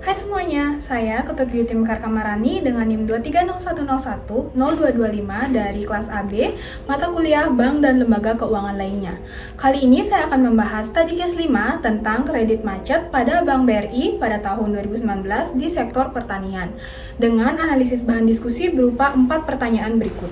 Hai semuanya, saya Ketut Beauty Mekar Kamarani dengan NIM 2301010225 dari kelas AB, mata kuliah Bank dan Lembaga Keuangan lainnya. Kali ini saya akan membahas study case 5 tentang kredit macet pada Bank BRI pada tahun 2019 di sektor pertanian, dengan analisis bahan diskusi berupa 4 pertanyaan berikut.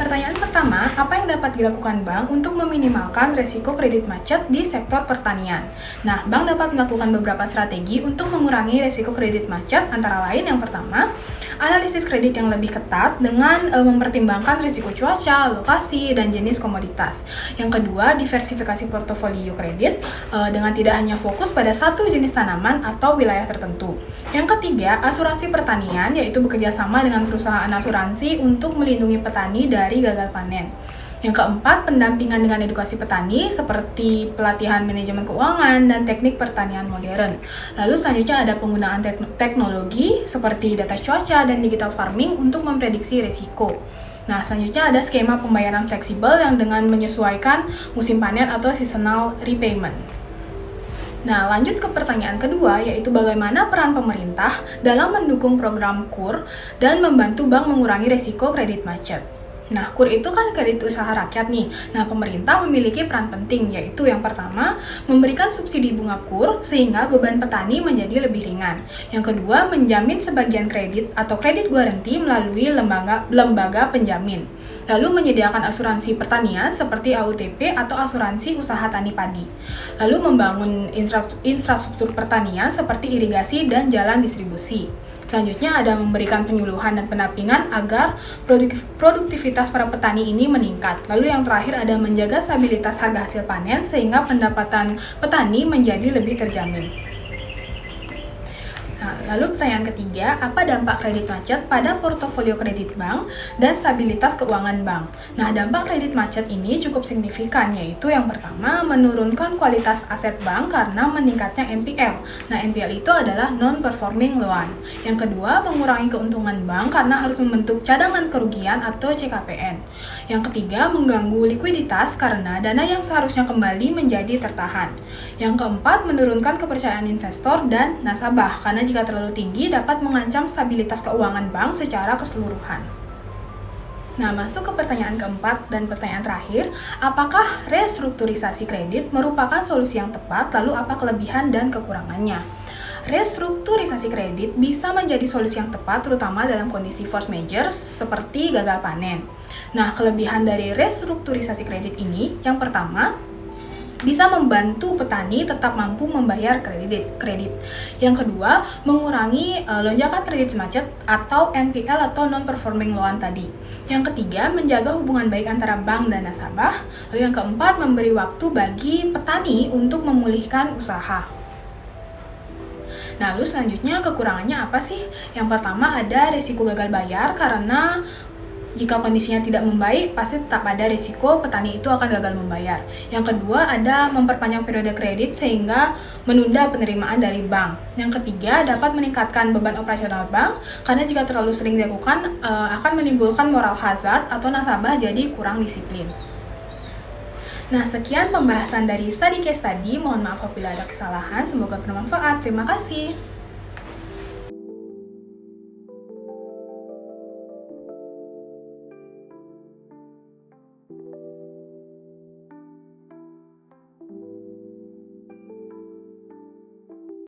Pertanyaan pertama, apa yang dapat dilakukan bank untuk meminimalkan risiko kredit macet di sektor pertanian? Nah, bank dapat melakukan beberapa strategi untuk mengurangi risiko kredit macet, antara lain yang pertama, analisis kredit yang lebih ketat dengan mempertimbangkan risiko cuaca, lokasi, dan jenis komoditas. Yang kedua, diversifikasi portofolio kredit dengan tidak hanya fokus pada satu jenis tanaman atau wilayah tertentu. Yang ketiga, asuransi pertanian, yaitu bekerja sama dengan perusahaan asuransi untuk melindungi petani dari gagal panen. Yang keempat, pendampingan dengan edukasi petani seperti pelatihan manajemen keuangan dan teknik pertanian modern. Lalu selanjutnya ada penggunaan teknologi seperti data cuaca dan digital farming untuk memprediksi risiko. Nah, selanjutnya ada skema pembayaran fleksibel yang dengan menyesuaikan musim panen atau seasonal repayment. Nah, lanjut ke pertanyaan kedua, yaitu bagaimana peran pemerintah dalam mendukung program KUR dan membantu bank mengurangi risiko kredit macet. Nah, KUR itu kan kredit usaha rakyat nih. Nah, pemerintah memiliki peran penting, yaitu yang pertama, memberikan subsidi bunga KUR sehingga beban petani menjadi lebih ringan. Yang kedua, menjamin sebagian kredit atau kredit garansi melalui lembaga penjamin. Lalu menyediakan asuransi pertanian seperti AUTP atau asuransi usaha tani padi. Lalu membangun infrastruktur pertanian seperti irigasi dan jalan distribusi. Selanjutnya ada memberikan penyuluhan dan pendampingan agar produktivitas para petani ini meningkat. Lalu yang terakhir ada menjaga stabilitas harga hasil panen sehingga pendapatan petani menjadi lebih terjamin. Nah, lalu pertanyaan ketiga, apa dampak kredit macet pada portofolio kredit bank dan stabilitas keuangan bank? Nah, dampak kredit macet ini cukup signifikan, yaitu yang pertama, menurunkan kualitas aset bank karena meningkatnya NPL. Nah, NPL itu adalah non-performing loan. Yang kedua, mengurangi keuntungan bank karena harus membentuk cadangan kerugian atau CKPN. Yang ketiga, mengganggu likuiditas karena dana yang seharusnya kembali menjadi tertahan. Yang keempat, menurunkan kepercayaan investor dan nasabah karena jika terlalu tinggi dapat mengancam stabilitas keuangan bank secara keseluruhan. Nah, masuk ke pertanyaan keempat dan pertanyaan terakhir, apakah restrukturisasi kredit merupakan solusi yang tepat, lalu apa kelebihan dan kekurangannya? Restrukturisasi kredit bisa menjadi solusi yang tepat terutama dalam kondisi force majeure seperti gagal panen. Nah, kelebihan dari restrukturisasi kredit ini, yang pertama, bisa membantu petani tetap mampu membayar kredit. Yang kedua, mengurangi lonjakan kredit macet atau NPL atau non-performing loan tadi. Yang ketiga, menjaga hubungan baik antara bank dan nasabah. Lalu yang keempat, memberi waktu bagi petani untuk memulihkan usaha. Nah, lalu selanjutnya kekurangannya apa sih? Yang pertama ada risiko gagal bayar karena jika kondisinya tidak membaik, pasti tetap ada risiko petani itu akan gagal membayar. Yang kedua, ada memperpanjang periode kredit sehingga menunda penerimaan dari bank. Yang ketiga, dapat meningkatkan beban operasional bank karena jika terlalu sering dilakukan akan menimbulkan moral hazard atau nasabah jadi kurang disiplin. Nah, sekian pembahasan dari study case tadi. Mohon maaf apabila ada kesalahan. Semoga bermanfaat. Terima kasih.